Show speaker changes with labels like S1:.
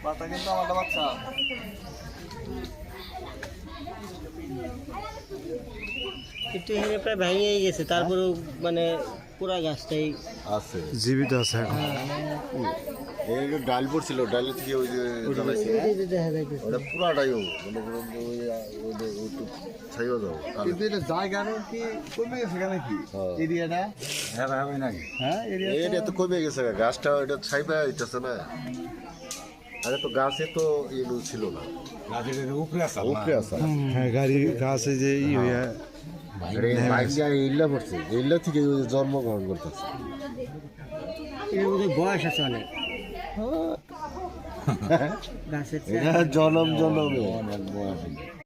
S1: বাচ্চা কিন্তু আমারটা বাচ্চা
S2: একটু এখানে প্রায় ভেঙেই গেছে, তারপরেও মানে পুরা গাছটাই
S3: আছে,
S4: জীবিত আছে এখন।
S3: এই যে ডাল পড়ছিল, ডালের থেকে ওই যে
S2: দেখা যাইতেছে।
S3: ওটা পুরাটাই মনে করেন যে ওই ছাইও যাও
S1: কিন্তু এটা জায়গারও কি কমে গেছে কেন কি এরিয়াটা? হ্যাঁ এরিয়া
S3: এটা তো কমে গেছে, গাছটা এটা ছাই পাওয়া যাইতেছে না। আগে তো গাছে তো ইলু ছিল না, উপরে আছে।
S4: হ্যাঁ, গাড়ি গাছে যে হইয়া
S3: ইল্লা পড়ছে, ইল্লা থেকে ওই যে জন্মগ্রহণ করতেছে।
S2: এর মধ্যে বয়স আছে অনেক গাছের
S3: এটা জনম জনমে অনেক বয়স।